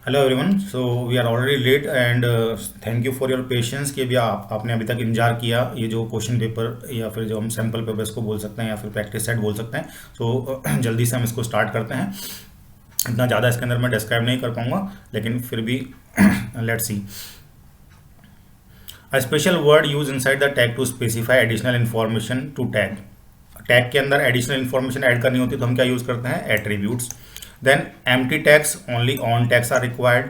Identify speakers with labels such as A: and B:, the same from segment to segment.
A: Hello everyone, so we are already late and thank you for your patience कि अभी आपने अभी तक इंतजार किया। ये जो क्वेश्चन पेपर या फिर जो हम सैम्पल पेपर इसको बोल सकते हैं या फिर प्रैक्टिस सेट बोल सकते हैं। सो जल्दी से हम इसको स्टार्ट करते हैं। इतना ज़्यादा इसके अंदर मैं डिस्क्राइब नहीं कर पाऊंगा, लेकिन फिर भी let's see. A special word use inside the tag to specify additional information to tag. Tag के अंदर एडिशनल इन्फॉर्मेशन ऐड करनी होती है तो हम क्या यूज़ करते हैं? Attributes. Then empty tags, only on tags are required.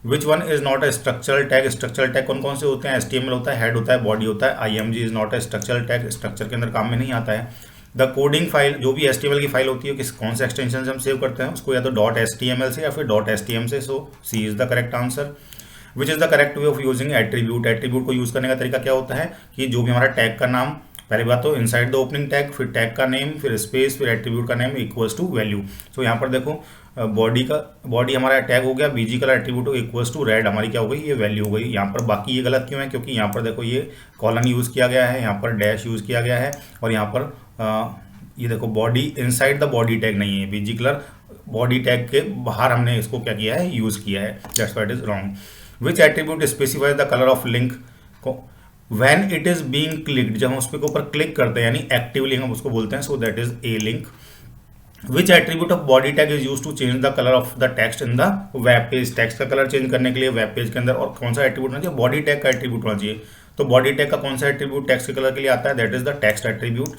A: Which one is not a structural tag? Structural tag कौन कौन से होते हैं? एचटीएमएल होता है, हेड होता है, बॉडी होता है। IMG is not a structural tag, structure के अंदर काम में नहीं आता है। द कोडिंग फाइल, जो भी एचटीएमएल की फाइल होती है किस कौन से एक्सटेंशन से हम सेव करते हैं उसको, या तो डॉट एचटीएमएल से या फिर डॉट एचटीएम से। So C is the correct answer. Which is the correct way of using attribute? Attribute को यूज करने का तरीका क्या होता है कि जो भी हमारा टैग का नाम, पहली बात तो इनसाइड द ओपनिंग टैग, फिर टैग का नेम, फिर स्पेस, फिर एट्रीब्यूट का name equals to value. So यहाँ पर देखो बॉडी हमारा टैग हो गया, BG colour attribute equals to red, हमारी क्या हो गई? ये वैल्यू हो गई। यहाँ पर बाकी ये गलत क्यों है? क्योंकि यहाँ पर देखो ये कॉलन यूज़ किया गया है, यहाँ पर डैश यूज़ किया गया है, और यहाँ पर ये देखो body inside the body tag नहीं है, बीजी कलर बॉडी टैग के बाहर हमने इसको क्या किया है? यूज़ किया है। That's why it is wrong. Which attribute specifies the colour of link को when it is being clicked? जब हम उस पर ऊपर क्लिक करते हैं यानी एक्टिव लिंक हम उसको बोलते हैं। So that is a link. Which attribute of body tag is use to change the colour of the text in the web page? Text का कलर चेंज करने के लिए वेब पेज के अंदर और कौन सा एट्रीब्यूट होना चाहिए? बॉडी टैग का एट्रीब्यूट होना चाहिए। तो बॉडी टैग का कौन सा एट्रीब्यूट टेक्स्ट के कलर के लिए आता है? That is the text attribute.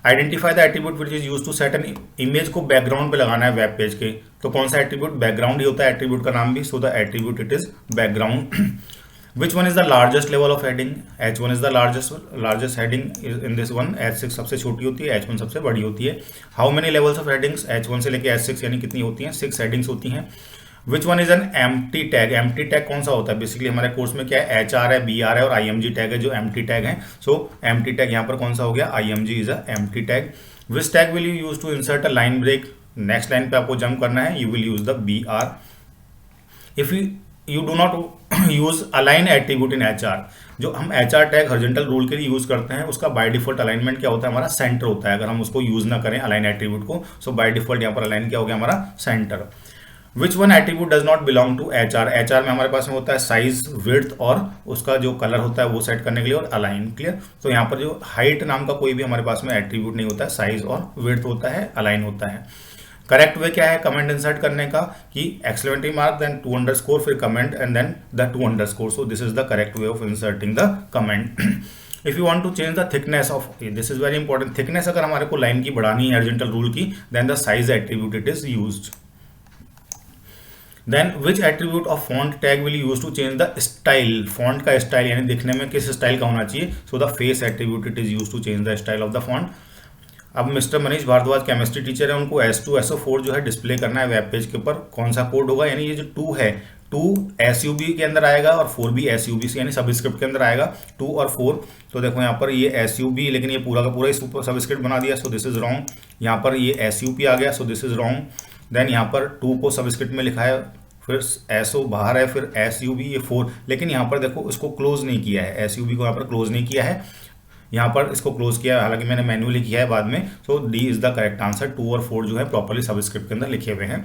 A: Identify the attribute which is use to set an image को बैकग्राउंड पे लगाना है वेब पेज के, तो कौन सा एट्रीब्यूट? बैकग्राउंड ही होता है एट्रीब्यूट का नाम भी। So the attribute it is background. Which one is the largest level of heading? H1 is the largest heading in this one. H6 सबसे छोटी होती है, H1 सबसे बड़ी होती है। How many levels of headings? H1 से लेके H6 यानी कितनी होती हैं? 6 headings होती हैं। Which one is an empty tag? Empty tag कौन सा होता है? बेसिकली हमारे कोर्स में क्या है? HR है, BR है और IMG टैग है जो empty tag है। So empty tag यहाँ पर कौन सा हो गया? IMG is a empty tag. Which tag will you use to insert a line break? Next line पे आपको जंप करना है, you will use the BR. If you do not use align attribute in HR, जो हम HR tag horizontal rule के लिए use करते हैं उसका बाय डिफॉल्ट अलाइनमेंट क्या होता है? हमारा सेंटर होता है। अगर हम उसको यूज ना करें अलाइन एट्रीब्यूट को, सो बाय डिफॉल्ट यहाँ पर अलाइन क्या हो गया? हमारा centre. Which one attribute does not belong to HR? HR में हमारे पास में होता है साइज, विड्थ और उसका जो कलर होता है वो सेट करने के लिए, और अलाइन। क्लियर? तो यहाँ पर जो हाइट नाम का कोई भी हमारे पास में एट्रीब्यूट नहीं होता है, साइज और विड्थ होता है, अलाइन होता है। करेक्ट वे क्या है कमेंट इंसर्ट करने का? कि एक्सक्लेमेटरी मार्क देन 2 अंडरस्कोर फिर comment and then the 2 underscore. So this is the correct way of inserting the comment. If you want to change the thickness of, this is very important, thickness अगर हमारे को line की बढ़ानी है horizontal rule की, then the size attribute it is used. Then which attribute of font tag will use to change the style? Font का style यानी दिखने में किस स्टाइल का होना चाहिए? So the face attribute it is use to change the style of the font. अब mister Manish Bhardwaj chemistry teacher है, उनको S2 SO4 जो है डिस्प्ले करना है वेब पेज के ऊपर। कौन सा कोड होगा? यानी ये जो 2 है, 2 SUB के अंदर आएगा और 4 भी SUB से यानी सबस्क्रिप्ट के अंदर आएगा, 2 और 4। तो देखो यहाँ पर ये SUB, लेकिन ये पूरा का पूरा सबस्क्रिप्ट बना दिया, सो दिस इज रॉन्ग। यहाँ पर ये SUP आ गया, so this is wrong. Then यहाँ पर 2 को सबस्क्रिप्ट में लिखा है, फिर SO बाहर है, फिर SUB, ये 4, लेकिन यहाँ पर देखो इसको क्लोज नहीं किया है, SUB को यहाँ पर क्लोज नहीं किया है, यहाँ पर इसको क्लोज किया है, हालांकि मैंने मैन्युअली किया है बाद में। सो D is the correct answer. 2 और 4 जो है प्रॉपर्ली सबस्क्रिप्ट के अंदर लिखे हुए हैं।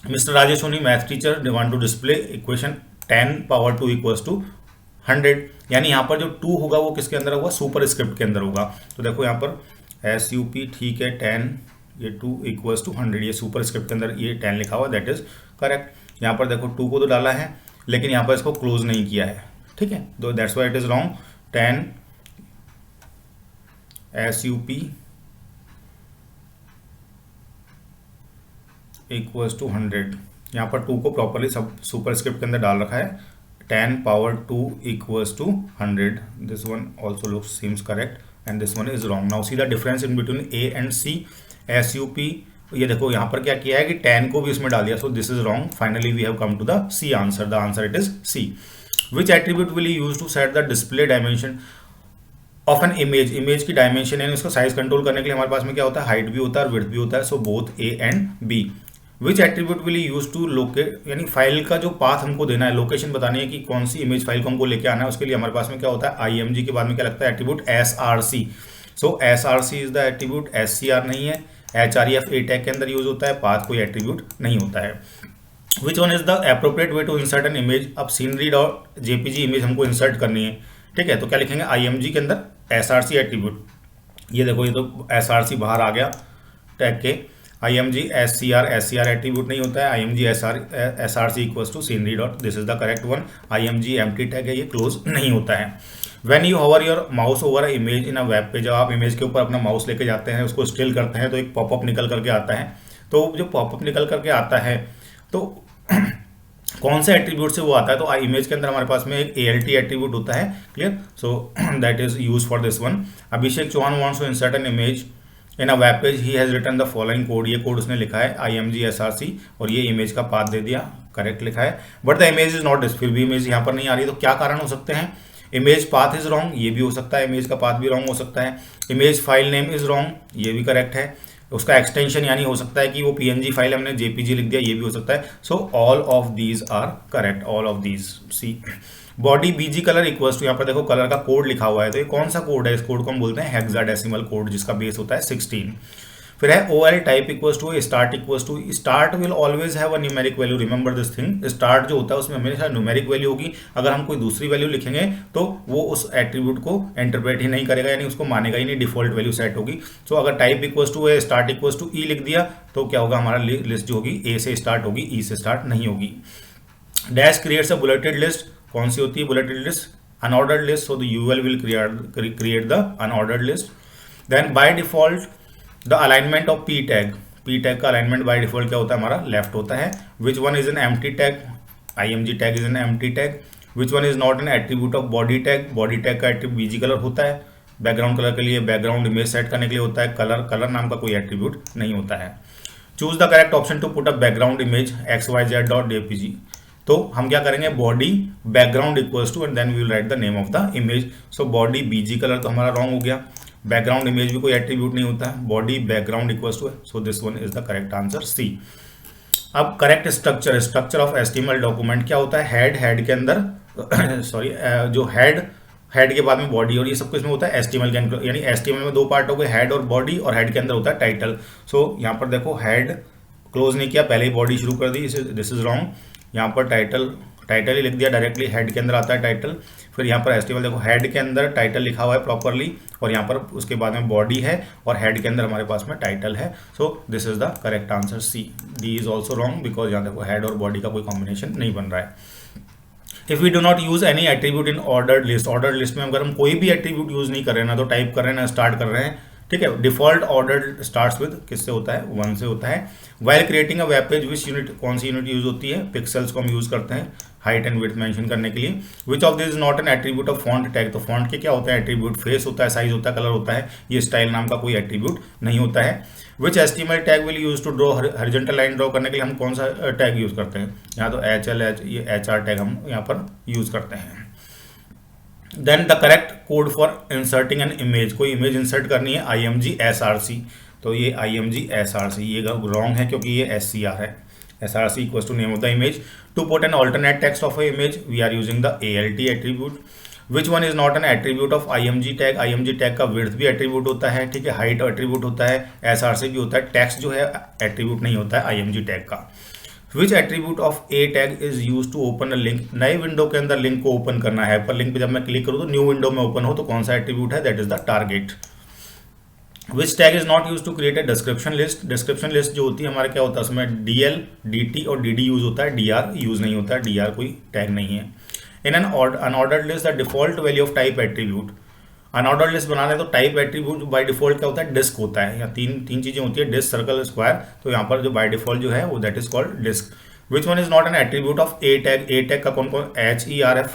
A: Mister Rajesh Soni math teacher, they want to display equation 10 power 2 equals to 100, यानी यहाँ पर जो 2 होगा वो किसके अंदर होगा? सुपर स्क्रिप्ट के अंदर होगा। तो देखो यहाँ पर SUP ठीक है, 10 ये 2 इक्वल्स टू 100, ये सुपर स्क्रिप्ट के अंदर ये 10 लिखा हुआ, दैट इज करेक्ट। यहाँ पर देखो 2 को तो डाला है लेकिन यहाँ पर इसको क्लोज नहीं किया है, ठीक है, तो that's why it is wrong. 10 SUP equals to 100, यहाँ पर 2 को प्रॉपरली सब सुपर स्क्रिप्ट के अंदर डाल रखा है। 10 power 2 equals to 100, this one also looks seems correct and this one is wrong. Now see the difference in between A and C। SUP, ये देखो यहाँ पर क्या किया है कि 10 को भी इसमें डाल दिया, so this is wrong. Finally we have come to the C answer, the answer it is C। Which attribute will you use to set the display dimension of an image? Image की dimension यानी उसको size control करने के लिए हमारे पास में क्या होता है? हाइट भी होता है और विड्थ भी होता है, so both A and B। Which attribute will use to locate, यानी फाइल का जो पाथ हमको देना है, लोकेशन बतानी है कि कौन सी इमेज फाइल को हमको लेके आना है, उसके लिए हमारे पास में क्या होता है? IMG के बाद में क्या लगता है? Attribute SRC। So SRC is the attribute, SCR नहीं है। HREF A टैग के अंदर यूज होता है, पाथ कोई एट्रीब्यूट नहीं होता है। Which one is the appropriate way to insert an image. अब सीनरी डॉट जेपीजी इमेज हमको इंसर्ट करनी है, ठीक है, तो क्या लिखेंगे आईएमजी के अंदर एसआरसी एट्रीब्यूट। ये देखो, ये तो एसआरसी बाहर आ गया टैग के। IMG SCR एट्रीब्यूट नहीं होता है, IMG SRC equals to scenery dot, this is the correct one. IMG empty tag है, ये क्लोज नहीं होता है। When you hover your mouse over image in a web page, जब आप इमेज के ऊपर अपना माउस लेके जाते हैं, उसको स्टिल करते हैं, तो एक पॉपअप निकल करके आता है। तो जो पॉपअप निकल करके आता है तो कौन से एट्रीब्यूट से वो आता है, तो इमेज के अंदर हमारे पास में एक ALT एट्रीब्यूट होता है, clear. So that is use for this one. Abhishek Chauhan wants to insert an image in a web page, he has written the following code. ये कोड उसने लिखा है IMG SRC और ये इमेज का पाथ दे दिया, करेक्ट लिखा है, but the image is not this, फिर भी इमेज यहाँ पर नहीं आ रही। तो क्या कारण हो सकते हैं, इमेज पाथ इज रॉन्ग, ये भी हो सकता है, इमेज का पाथ भी रॉन्ग हो सकता है। Image file name is wrong, ये भी करेक्ट है। उसका एक्सटेंशन यानी हो सकता है कि वो PNG फाइल हमने JPG लिख दिया, ये भी हो सकता है। So all of these are correct, all of these. C body BG colour equals to, यहाँ पर देखो कलर का कोड लिखा हुआ है, तो ये कौन सा कोड है, इस कोड को हम बोलते हैं हेक्साडेसिमल कोड, जिसका बेस होता है 16। फिर है OL type equals to start equals to, start will always have a numeric value, remember this thing. Start जो होता है उसमें हमेशा न्यूमेरिक वैल्यू होगी, अगर हम कोई दूसरी वैल्यू लिखेंगे तो वो उस एट्रीब्यूट को इंटरप्रेट ही नहीं करेगा, यानी उसको मानेगा ही नहीं, डिफॉल्ट वैल्यू सेट होगी। सो अगर type equals to start equals to e लिख दिया तो क्या होगा, हमारा लिस्ट जो होगी A से स्टार्ट होगी, E से स्टार्ट नहीं होगी। Dash creates a bulleted list, कौन सी होती है bulleted list, unordered list, so the UL will create the unordered list. Then by default the alignment of P tag का अलाइनमेंट बाय डिफॉल्ट क्या होता है, हमारा लेफ्ट होता है। Which one is an empty tag, IMG tag is an empty tag. Which one is not an attribute of body tag का attribute BG colour होता है, बैकग्राउंड कलर के लिए, बैकग्राउंड इमेज सेट करने के लिए होता है। कलर नाम का कोई एट्रीब्यूट नहीं होता है। Choose the correct option to put a background image xyz.jpg, तो हम क्या करेंगे, body background equals to and then we will write the name of the image. So body BG colour तो हमारा रॉन्ग हो गया, बैकग्राउंड इमेज भी कोई एट्रीब्यूट नहीं होता है, body background equals to, so this one is the correct answer C। अब correct structure of HTML document क्या होता है, हेड के अंदर सॉरी जो हेड के बाद में बॉडी, और ये सब कुछ में होता है HTML के अंदर, यानी HTML में दो पार्ट हो गए, हेड और बॉडी, और हेड के अंदर होता है टाइटल। सो यहाँ पर देखो हेड क्लोज नहीं किया, पहले ही बॉडी शुरू कर दी, दिस इज रॉन्ग। यहाँ पर टाइटल ही लिख दिया डायरेक्टली, हेड के अंदर आता है टाइटल। फिर यहाँ पर HTML देखो, हेड के अंदर टाइटल लिखा हुआ है प्रॉपरली, और यहाँ पर उसके बाद में बॉडी है, और हेड के अंदर हमारे पास में टाइटल है। सो this is the correct answer C। D is also wrong because यहाँ देखो हेड और बॉडी का कोई कॉम्बिनेशन नहीं बन रहा है। If we do not use any attribute in ordered list में अगर हम कोई भी एट्रीब्यूट यूज नहीं कर रहे हैं ना, तो टाइप कर रहे हैं ना स्टार्ट कर रहे हैं, ठीक है, डिफॉल्ट ऑर्डर स्टार्ट्स विद किससे होता है, 1 से होता है। While creating a web page which unit, कौन सी यूनिट यूज होती है, पिक्सल्स को हम यूज करते हैं हाइट एंड विड्थ मेंशन करने के लिए। Which of this is not an attribute of font tag, तो फॉन्ट के क्या होता है एट्रीब्यूट, फेस होता है, साइज होता है, कलर होता है, ये स्टाइल नाम का कोई एट्रीब्यूट नहीं होता है। Which HTML tag will use to draw, horizontal line draw करने के लिए हम कौन सा टैग यूज करते हैं, यहाँ तो ये HR टैग हम यहाँ पर यूज करते हैं। Then the correct code for inserting an image, कोई इमेज इंसर्ट करनी है IMG SRC, तो ये IMG SRC ये रॉन्ग है क्योंकि ये SCR है। SRC equals to name of the image. To put an alternate text of a image we are using the ALT attribute. Which one is not an attribute of IMG tag, IMG tag का width भी attribute होता है, ठीक है, height attribute होता है, SRC भी होता है, टेक्स्ट जो है एट्रीब्यूट नहीं होता है IMG टैग का। Which attribute of A tag is use to open a link, नए विंडो के अंदर लिंक को ओपन करना है, पर लिंक पे जब मैं क्लिक करूँ तो न्यू विंडो में ओपन हो, तो कौन सा एट्रीब्यूट है, that is the target. Which tag is not use to create a description list, description list जो होती है हमारे क्या होता है उसमें DL DT और DD यूज होता है, DR यूज नहीं होता है, DR कोई टैग नहीं है। In an unordered list the default value of type attribute, unordered list बनाना है तो टाइप एट्रीब्यूट बाय डिफॉल्ट क्या होता है, डिस्क होता है, या तीन चीजें होती है, डिस्क, सर्कल, स्क्वायर, तो यहाँ पर जो बाय डिफॉल्ट जो है वो that is called disc. Which one is not an attribute of A tag का कौन HERF,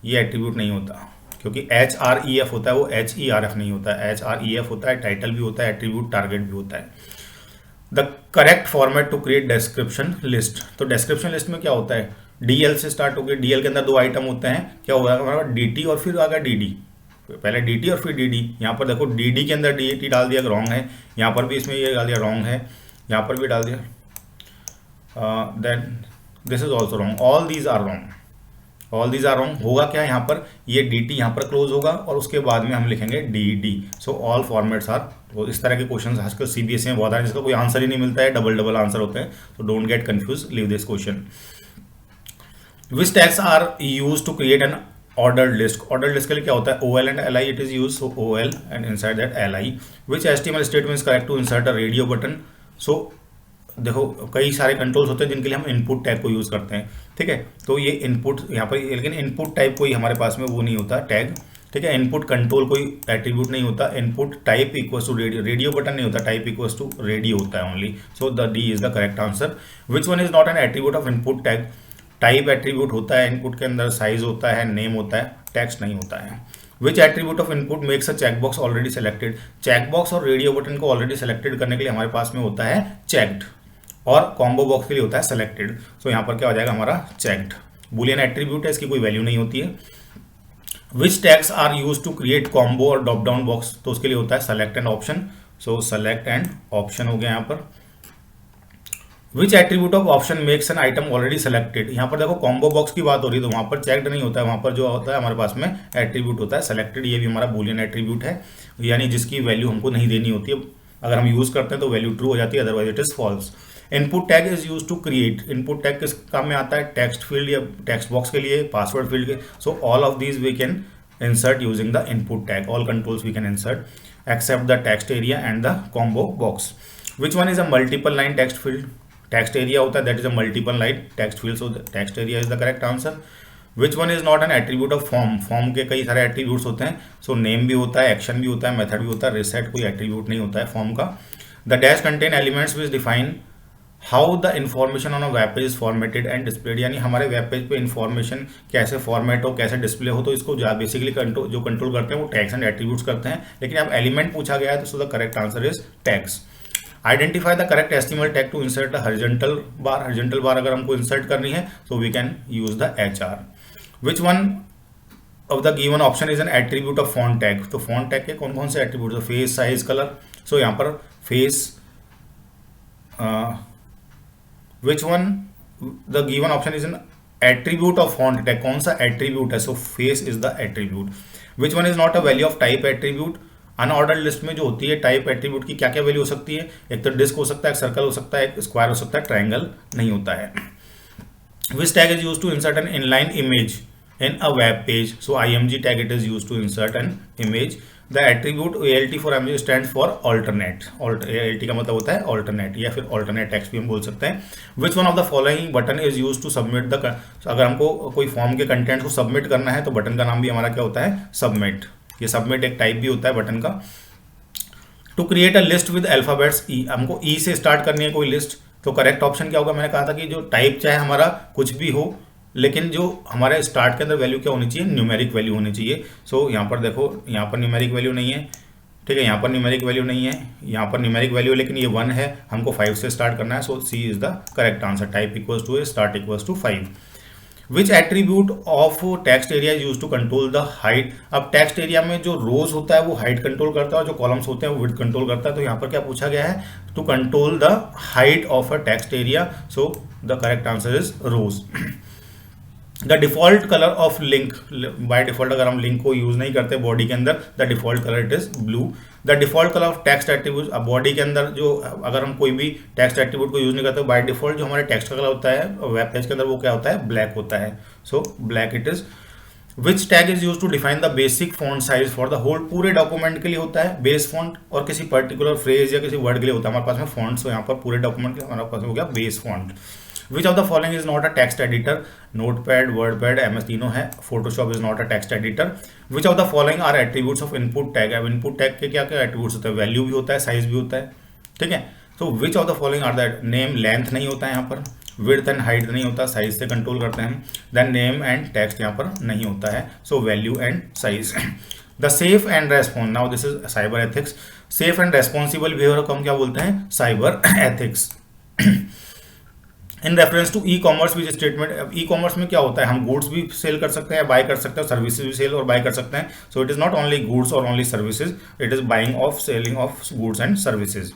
A: ये एट्रीब्यूट नहीं होता क्योंकि HREF होता है, वो HERF नहीं होता है, HREF होता है, टाइटल भी होता है, एट्रीब्यूट टारगेट भी होता है। The correct format to create description list, तो डिस्क्रिप्शन लिस्ट में क्या होता है, DL से स्टार्ट होकर, DL के अंदर दो आइटम होते हैं, क्या होगा हमारा DT और फिर आगे DD, पहले DT और फिर DD। यहाँ पर देखो DD के अंदर DT डाल दिया, रॉन्ग है, यहाँ पर भी इसमें ये डाल दिया, रॉन्ग है, यहाँ पर भी डाल दिया, then this is also wrong, all these are wrong, all these are wrong. होगा क्या यहाँ पर, ये डी टी यहाँ पर क्लोज होगा और उसके बाद में हम लिखेंगे D D. So all formats are. तो इस तरह के क्वेश्चन आजकल सीबीएसई में बहुत आ रहे हैं जिसका कोई आंसर ही नहीं मिलता है, डबल डबल आंसर होते हैं। तो don't get confuse, leave this question. Which tags are use to create an ordered list. Ordered list के लिए क्या होता है, OL and LI it is use. So OL and inside that LI। Which HTML statement is correct to insert a radio button. So देखो कई सारे controls होते हैं जिनके लिए हम इनपुट टैग को यूज करते हैं, ठीक है। तो ये इनपुट यहाँ पर, लेकिन इनपुट टाइप कोई हमारे पास में वो नहीं होता टैग, ठीक है। इनपुट कंट्रोल कोई एट्रीब्यूट नहीं होता। Input type equals to radio, radio button नहीं होता, टाइप इक्वल्स टू रेडियो होता है only. So the D is the correct answer. Which one is not an attribute of input tag. Type attribute होता है input के अंदर, size होता है, नेम होता है, टेक्स्ट नहीं होता है। Which attribute of input makes a checkbox already selected. Checkbox और रेडियो बटन को ऑलरेडी सेलेक्टेड करने के लिए हमारे पास में होता है चेक्ड, और कॉम्बो बॉक्स के लिए होता है सेलेक्टेड। सो यहाँ पर क्या हो जाएगा हमारा चेक्ड। बुलियन एट्रीब्यूट है, इसकी कोई वैल्यू नहीं होती है। Which tags are use to create combo और ड्रॉप डाउन बॉक्स। तो उसके लिए होता है select and option. So select and option हो गया यहाँ पर। Which attribute of option makes an item already selected. यहाँ पर देखो कॉम्बो बॉक्स की बात हो रही है, तो वहाँ पर चेक्ड नहीं होता है, वहाँ पर जो होता है हमारे पास में एट्रीब्यूट होता है सेलेक्टेड। ये भी हमारा बुलियन एट्रीब्यूट है, यानी जिसकी वैल्यू हमको नहीं देनी होती है। अगर हम यूज करते हैं तो वैल्यू ट्रू हो जाती है, otherwise it is false. Input tag is use to create. Input tag किस काम में आता है, टेक्स्ट फील्ड या टेक्स्ट बॉक्स के लिए, पासवर्ड फील्ड के। So all of these we can insert using the input tag. All controls we can insert except the text area and the combo box. Which one is a multiple line text field? Text area होता है, that is a multiple line text field, so the text area is the correct answer. Which one is not an attribute of form? Form के कई सारे attributes होते हैं, so name भी होता है, action भी होता है, method भी होता है, reset कोई attribute नहीं होता है form का। The dash contain elements which define how the information on a web page is formatted and displayed. यानी हमारे वेब पेज पे इन्फॉर्मेशन कैसे फॉर्मेट हो, कैसे डिस्प्ले हो, तो इसको बेसिकली जो कंट्रोल करते हैं वो टैग्स एंड एट्रीब्यूट्स करते हैं। लेकिन अब एलिमेंट पूछा गया है, तो so the correct answer is tags. Identify the correct HTML tag to insert the horizontal bar. Horizontal bar अगर हमको इंसर्ट करनी है तो we can use the HR। Which one of the given option is an attribute of font tag. तो font tag के कौन कौन से attribute, face, size, colour. So यहाँ पर face, which one the given option is an attribute of font tag। कौन सा attribute है, सो face is the attribute. which one is not a value of type attribute। Unordered list में जो होती है type attribute की क्या क्या वैल्यू हो सकती है, एक तो डिस्क हो सकता है, एक सर्कल हो सकता है, एक स्क्वायर हो सकता है, ट्रायंगल नहीं होता है। which tag is used to insert an inline image in a web page। so IMG tag it is used to insert an image। the attribute ALT for image stands for alternate। ALT का मतलब होता है alternate, या फिर alternate text भी हम बोल सकते हैं। which one of the following button is used to submit the। अगर हमको कोई फॉर्म के कंटेंट को सबमिट करना है तो बटन का नाम भी हमारा क्या होता है, सबमिट। ये सबमिट एक टाइप भी होता है बटन का। To create a list with alphabets e. हमको ई से स्टार्ट करनी है कोई लिस्ट, तो करेक्ट ऑप्शन क्या होगा, मैंने कहा था कि जो टाइप चाहे हमारा कुछ भी हो, लेकिन जो हमारे स्टार्ट के अंदर वैल्यू क्या होनी चाहिए, न्यूमेरिक वैल्यू होनी चाहिए। सो यहाँ पर देखो, यहाँ पर न्यूमेरिक वैल्यू नहीं है, ठीक है, यहाँ पर न्यूमेरिक वैल्यू नहीं है, यहाँ पर न्यूमेरिक वैल्यू, लेकिन ये 1 है, हमको 5 से स्टार्ट करना है। So C is the correct answer. Type equals to start equals to 5। Which attribute of text area is use to control the height. अब टेक्स्ट एरिया में जो रोज होता है वो हाइट कंट्रोल करता है, और जो कॉलम्स होते हैं वो विड्थ कंट्रोल करता है। तो यहाँ पर क्या पूछा गया है, to control the height of a text area. So the correct answer is rows. The default colour of link. By default अगर हम लिंक को यूज नहीं करते बॉडी के अंदर, the default colour it is blue. The default colour of text attribute. अब body के अंदर जो अगर हम कोई भी टेक्स्ट एट्रीब्यूट को यूज नहीं करते, बाय डिफॉल्ट जो हमारे टेक्स्ट का कलर होता है वेब पेज के अंदर वो क्या होता है, ब्लैक होता है। So black it is. Which tag is use to define the basic font size for the whole. पूरे डॉक्यूमेंट के लिए होता है बेस फॉन्ट, और किसी पर्टिकुलर फ्रेज या किसी वर्ड के लिए होता है हमारे पास में फॉन्ट। सो यहाँ पर पूरे डॉक्यूमेंट के हमारे पास में हो गया base font. Which of the following is not a text editor. Notepad, WordPad, MS तीनों है। Photoshop is not a text editor. Which of the following are attributes of input tag. अब इनपुट टैग के क्या क्या attributes होते हैं, value भी होता है, साइज भी होता है, ठीक है। तो which of the following are that. Name, length नहीं होता है यहाँ पर, विड्थ एंड हाइट नहीं होता, साइज से कंट्रोल करते हैं। देन नेम एंड टेक्स्ट यहाँ पर नहीं होता है, so value and size. The safe and response. Now this is cyber ethics. Safe and responsible behaviour को हम क्या बोलते हैं, cyber ethics. In reference to e commerce which statement. अब ई कॉमर्स में क्या होता है, हम गुड्स भी सेल कर सकते हैं, बाय कर सकते हैं, सर्विसेज भी सेल और बाय कर सकते हैं। So it is not only goods और only services, it is buying of, selling of goods and services.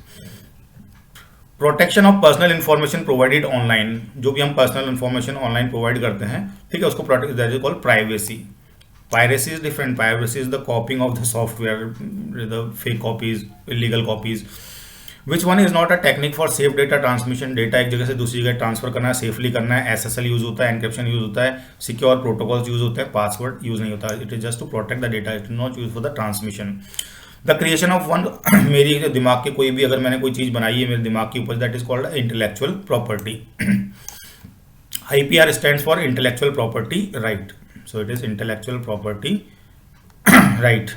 A: Protection of personal information provided online, जो भी हम पर्सनल इन्फॉर्मेशन ऑनलाइन प्रोवाइड करते हैं, ठीक है, उसको protect, that is called privacy. Piracy is different. Piracy is the copying of the software, the fake copies, illegal copies. Which one is not a technique for safe data transmission? Data एक जगह से दूसरी जगह transfer करना है, safely करना है. SSL use होता है, एनक्रिप्शन यूज होता है, सिक्योर प्रोटोकॉल्स यूज होते हैं, पासवर्ड यूज नहीं होता. It is just to protect the data, it is not use for the transmission. The creation of one मेरी दिमाग के कोई भी, अगर मैंने कोई चीज़ बनाई है मेरे दिमाग के ऊपर, that is called intellectual property. IPR stands for intellectual property right. So it is intellectual property right.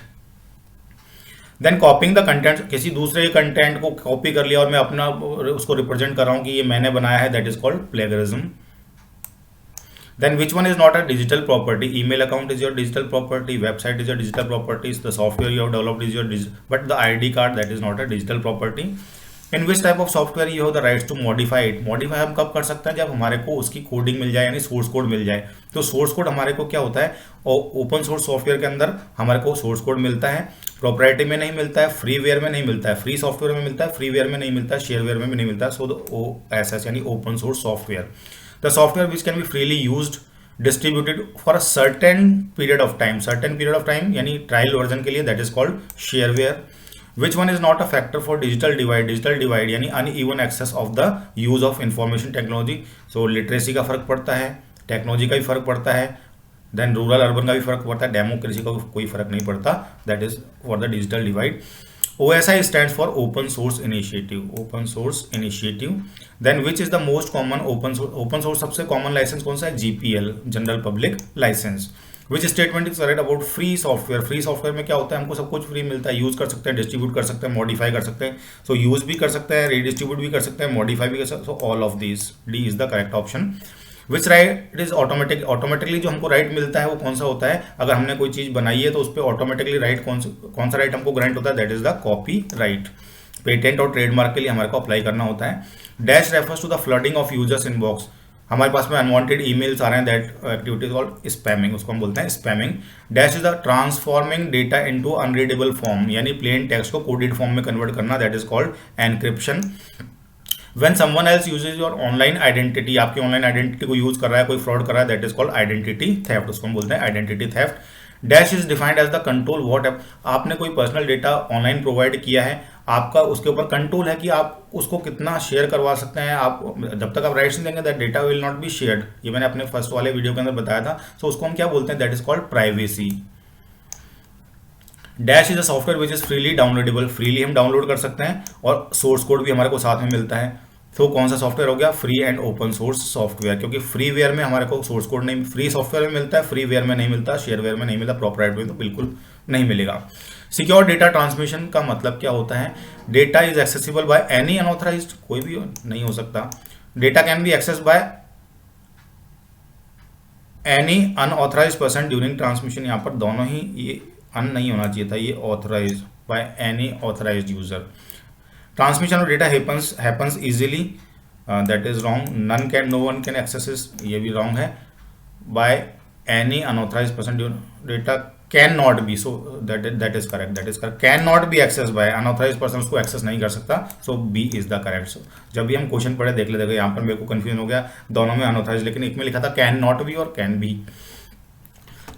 A: Then copying the content, किसी दूसरे कंटेंट को कॉपी कर लिया और मैं अपना उसको रिप्रेजेंट कर रहा हूँ कि ये मैंने बनाया है, that is called plagiarism. Then which one is not a digital property? Email account is your digital property, website is your digital property, the software you have developed is your digital, but the ID card, that is not a digital property. In which type of software you have the rights to modify it. Modify हम कब कर सकते हैं? जब हमारे को उसकी coding मिल जाए, यानी सोर्स कोड मिल जाए. तो सोर्स कोड हमारे को क्या होता है, ओपन सोर्स सॉफ्टवेयर के अंदर हमारे को सोर्स कोड मिलता है, प्रोप्राइटरी में नहीं मिलता है, फ्रीवेयर में नहीं मिलता है, फ्री सॉफ्टवेयर में मिलता है, फ्रीवेयर में नहीं मिलता है, शेयरवेयर में भी नहीं मिलता है. सो OSS यानी open source software, the software which can be freely used distributed for a certain period of time. Certain period of time यानी ट्रायल वर्जन के लिए, that is called shareware. Which one is not a factor for digital divide? Digital divide यानी uneven access of the use of information technology. So literacy का फर्क पड़ता है, technology का भी फर्क पड़ता है, देन रूरल अर्बन का भी फर्क पड़ता है, डेमोक्रेसी का कोई फर्क नहीं पड़ता. That is for the digital divide. OSI stands for open source initiative. Open source initiative. Then which is the most common open source सबसे कॉमन लाइसेंस कौन सा है? GPL, general public licence. Which statement is correct about free software? Free software में क्या होता है, हमको सब कुछ फ्री मिलता है, यूज कर सकते हैं, डिस्ट्रीब्यूट कर सकते हैं, मॉडिफाई कर सकते हैं. सो यूज भी कर सकते हैं, रीडिस्ट्रीब्यूट भी कर सकते हैं, मॉडिफाई भी कर सकते हैं. सो all of this, D is the correct option. Which right is automatically जो हमको राइट मिलता है वो कौन सा होता है? अगर हमने कोई चीज बनाई है तो उस पर ऑटोमेटिकली राइट कौन सा राइट हमको ग्रांट होता है? That is the copyright. Patent और ट्रेडमार्क के लिए हमारे को अप्लाई करना होता है. Dash refers to the flooding of users inbox. हमारे पास में अनवांटेड ईमेल्स आ रहे हैं, that activity is called spamming, उसको हम बोलते हैं spamming. Dash is the transforming data into unreadable form, यानी प्लेन टेक्स्ट को कोडेड फॉर्म में कन्वर्ट करना, that is called encryption. When someone else usage your online identity, आपकी ऑनलाइन आइडेंटिटी को यूज कर रहा है, कोई फ्रॉड कर रहा है, that is called identity theft, उसको हम बोलते हैं identity theft. Dash is defined as the control what app, आपने कोई पर्सनल डेटा ऑनलाइन प्रोवाइड किया है, आपका उसके ऊपर कंट्रोल है कि आप उसको कितना शेयर करवा सकते हैं. आप जब तक आप राइट्स नहीं देंगे, that data will not be shared. ये मैंने अपने फर्स्ट वाले वीडियो के अंदर बताया था. सो उसको हम क्या बोलते हैं? That is called privacy. Dash is a software which is freely downloadable, freely हम डाउनलोड कर सकते हैं और सोर्स कोड भी हमारे को साथ में मिलता है. तो कौन सा सॉफ्टवेयर हो गया? Free and open source software, क्योंकि फ्रीवेयर में हमारे को सोर्स कोड नहीं, फ्री सॉफ्टवेयर में मिलता है, फ्रीवेयर में नहीं मिलता, शेयरवेयर में नहीं मिलता, प्रोप्राइटरी में तो बिल्कुल नहीं मिलेगा. सिक्योर डेटा ट्रांसमिशन का मतलब क्या होता है? Data is accessible by any unauthorised, कोई भी नहीं हो सकता. Data can be access by any unauthorised person during transmission. यहाँ पर दोनों ही, ये अन नहीं होना चाहिए था, ये authorise, by any authorised user. Transmission of data happens easily, that is wrong. None can, no one can access, ये भी रॉन्ग है. By any unauthorised person data can not be, so that is correct, that is correct. Can not be access by unauthorised person, उसको access नहीं कर सकता, so B is the correct. So जब भी हम क्वेश्चन पढ़े देख लेते, यहाँ पर मेरे को कंफ्यूजन हो गया, दोनों में अनऑथराइज्ड, लेकिन एक में लिखा था कैन नॉट बी और can be.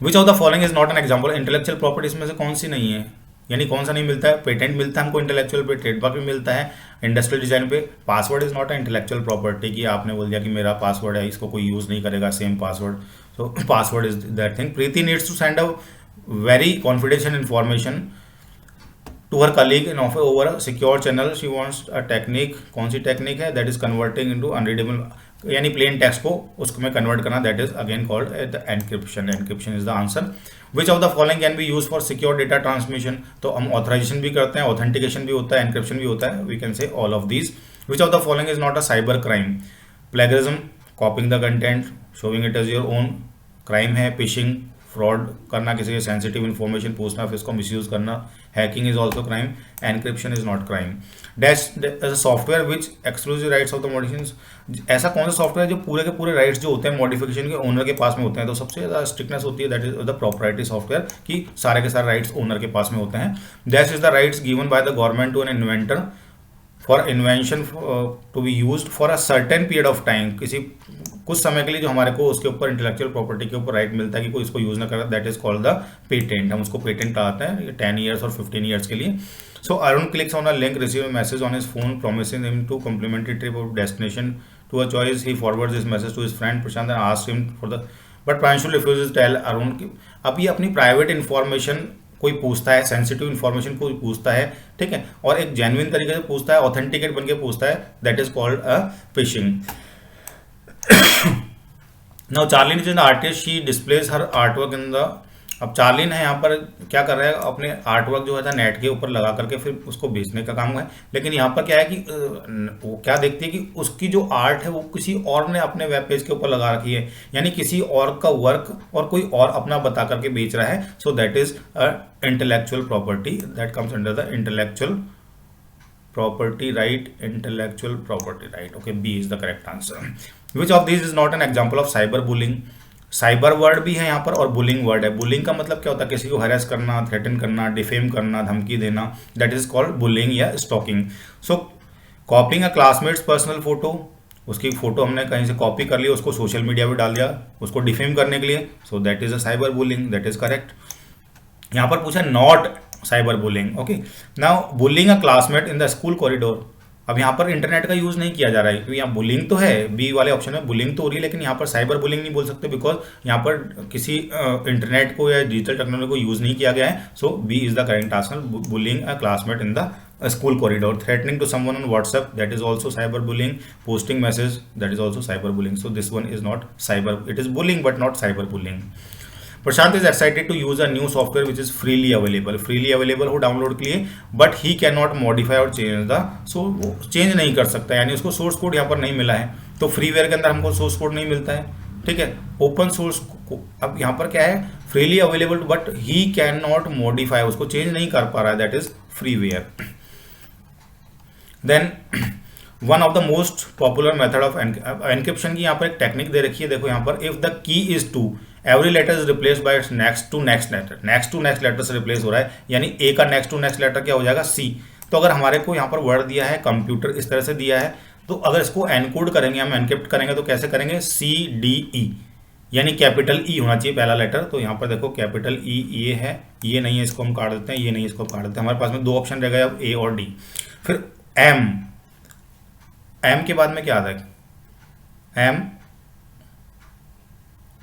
A: Which of the following is not an example? Intellectual property इसमें से कौन सी नहीं है, यानी कौन सा नहीं मिलता है? पेटेंट मिलता है हमको इंटेलेक्चुअल पे, ट्रेडमार्क भी मिलता है, इंडस्ट्रियल डिजाइन पे. Password is not a intellectual property, कि आपने बोल दिया कि मेरा पासवर्ड है, इसको कोई यूज नहीं करेगा, same password. So password is that thing. Preeti needs to send a very confidential information to her colleague in offer over a secure channel. She wants a technique, कौन सी टेक्निक है? That is converting into unreadable, यानी plain text को उसमें convert करना, that is again called the encryption. Encryption is the answer. Which of the following can be use for secure data transmission? तो हम authorisation भी करते हैं, ऑथेंटिकेशन भी होता है, एनक्रिप्शन भी होता है. We can say all of these. Which of the following is not a cyber crime? Plagiarism, copying the content, showing it as your own crime है. फिशिंग, फ्रॉड करना, किसी के सेंसिटिव इन्फॉर्मेशन पूछना, फिर इसको मिसयूज करना. Hacking is also crime. Encryption is not crime. Dash software which exclusive rights of the modification, ऐसा कौन सा सॉफ्टवेयर जो पूरे के पूरे राइट्स जो होते हैं मॉडिफिकेशन के ओनर के पास में होते हैं? तो सबसे ज़्यादा स्ट्रिक्टनेस होती है, that is the property software, कि सारे के सारे राइट्स ओनर के पास में होते हैं. Dash is the rights given by the government to an inventor for invention to be used for a certain period of time, किसी कुछ समय के लिए जो हमारे को उसके ऊपर इंटेलेक्चुअल प्रॉपर्टी के ऊपर राइट मिलता है कि कोई इसको यूज ना करे, that is called the patent. हम उसको पेटेंट कहते हैं 10 ईयर्स और 15 ईयर्स के लिए। So Arun clicks on a link, receive message on his phone promising him to complimentary trip of destination to a choice. He forwards this message to his friend Prashant and asks him for the, but Pranshu refuses to tell Arun कि अब ये अपनी private information कोई पूछता है, sensitive information कोई पूछता है, ठीक है, और एक जेन्युइन तरीके से पूछता है, ऑथेंटिकेट बन के पूछता है, that is called a phishing. Now Charlene is an artist, she displays her artwork in the, अब चार्लिन है यहाँ पर क्या कर रहा है, अपने आर्टवर्क जो है था नेट के ऊपर लगा करके फिर उसको बेचने का काम है। लेकिन यहाँ पर क्या है कि वो क्या देखती है कि उसकी जो आर्ट है वो किसी और ने अपने वेब पेज के ऊपर लगा रखी है, यानी किसी और का वर्क और कोई और अपना बता करके बेच रहा है। सो that is intellectual property, that comes under the intellectual property right, intellectual property right. Okay, B is the correct answer. Which of these is not an example of cyberbullying? Cyber word भी है यहाँ पर और bullying word है। Bullying का मतलब क्या होता है, किसी को हरेस करना, थ्रेटन करना, डिफेम करना, धमकी देना, दैट इज कॉल्ड बुलिंग या स्टॉकिंग। सो कॉपिंग अ क्लासमेट्स पर्सनल फोटो, उसकी फोटो हमने कहीं से कॉपी कर ली, उसको सोशल मीडिया पे डाल दिया उसको डिफेम करने के लिए, सो that is a cyber bullying, that is correct. यहाँ पर पूछा not cyber bullying. Okay, now bullying a classmate in the school corridor, अब यहाँ पर इंटरनेट का यूज नहीं किया जा रहा है क्योंकि यहाँ बुलिंग तो है, बी वाले ऑप्शन में बुलिंग तो हो रही है, लेकिन यहाँ पर साइबर बुलिंग नहीं बोल सकते बिकॉज यहाँ पर किसी इंटरनेट को या डिजिटल टेक्नोलॉजी को यूज नहीं किया गया है। So B is the correct answer, bullying a classmate in the school corridor. Threatening to someone on WhatsApp, that is also cyber bullying. Posting message, that is also cyber bullying. So this one is not cyber, it is bullying but not cyber bullying. Prashant is excited to use a new software which is freely available हो download के लिए, but he can not modify और change the, सो वो change नहीं कर सकता, यानी उसको सोर्स कोड यहाँ पर नहीं मिला है। तो फ्रीवेयर के अंदर हमको सोर्स कोड नहीं मिलता है, ठीक है। ओपन सोर्स, अब यहाँ पर क्या है, freely available but he can not modify, उसको चेंज नहीं कर पा रहा है, that is freeware. Then one of the most popular method of encryption की यहाँ पर एक टेक्निक दे रखी है, देखो यहाँ पर, if the key is two, every letter is replace by its next to next letter, next to next letter से रिप्लेस हो रहा है, यानी ए का नेक्स्ट टू नेक्स्ट लेटर क्या हो जाएगा, सी। तो अगर हमारे को यहाँ पर वर्ड दिया है, कंप्यूटर इस तरह से दिया है, तो अगर इसको एनकोड करेंगे, हम एनक्रिप्ट करेंगे तो कैसे करेंगे, सी डी ई, यानी कैपिटल ई होना चाहिए पहला लेटर। तो यहाँ पर देखो कैपिटल ई ये है, ये नहीं है, इसको हम काट देते हैं, ये नहीं है, इसको काट देते हैं, हमारे पास में दो ऑप्शन रह गए अब, ए और डी। फिर एम, एम के बाद में क्या आता है, एम,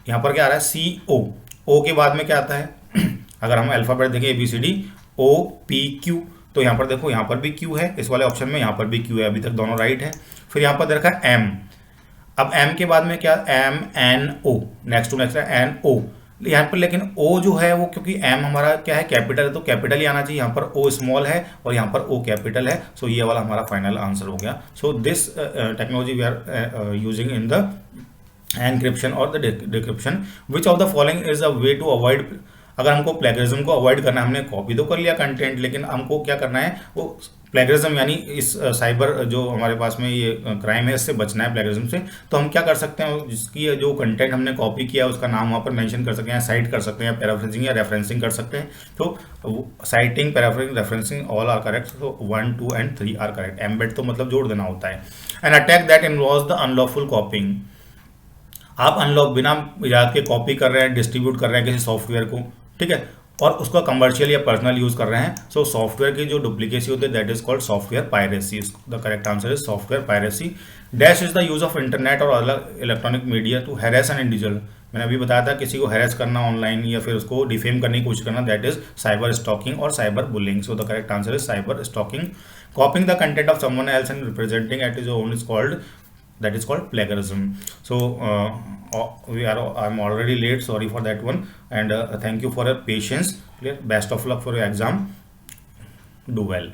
A: यहाँ पर क्या आ रहा है, सी ओ, ओ के बाद में क्या आता है अगर हम अल्फाबेट देखें ABCD O P Q, तो यहाँ पर देखो यहाँ पर भी Q है इस वाले ऑप्शन में, यहाँ पर भी Q है, अभी तक दोनों राइट है। फिर यहाँ पर दे रखा है M, अब M के बाद में क्या, M N O, next to next है N O यहाँ पर, लेकिन O जो है वो, क्योंकि M हमारा क्या है कैपिटल है, तो कैपिटल ही आना चाहिए, यहाँ पर O स्मॉल है और यहाँ पर O कैपिटल है। सो ये वाला हमारा फाइनल आंसर हो गया। So this technology we are using in the encryption और the decryption. Which of the following is a way to avoid, अगर हमको प्लेगरिज्म को अवॉइड करना है, हमने कॉपी तो कर लिया कंटेंट, लेकिन हमको क्या करना है, वो प्लेगरिज्म यानी इस साइबर जो हमारे पास में ये क्राइम है, इससे बचना है प्लेगरिज्म से। तो हम क्या कर सकते हैं, जिसकी जो कंटेंट हमने कॉपी किया उसका नाम वहाँ पर मेंशन कर सकते हैं, साइट कर सकते हैं, पैराफ्रेजिंग या रेफरेंसिंग कर सकते हैं। तो citing, paraphrasing, referencing all are correct. तो 1, 2 एंड 3 आर करेक्ट। एम्बेड तो मतलब जोड़ देना होता है। An attack that involves the unlawful कॉपिंग, आप अनलॉक बिना इजाजत के कॉपी कर रहे हैं, डिस्ट्रीब्यूट कर रहे हैं किसी सॉफ्टवेयर को, ठीक है, और उसका कमर्शियल या पर्सनल यूज कर रहे हैं। सो सॉफ्टवेयर की जो डुप्लीकेसी होती है that is called software piracy. The correct answer is software piracy. Dash is the use of internet और other electronic media to harass an individual, मैंने अभी बताया था किसी को हैरेस करना ऑनलाइन या फिर उसको डिफेम करने की कोशिश करना, दैट इज साइबर स्टॉकिंग और cyber bullying. So the correct answer is cyber stalking. Copying the content of someone else and representing at is own is called, that is called plagiarism. So I'm already late, sorry for that one, and thank you for your patience. Best of luck for your exam, do well.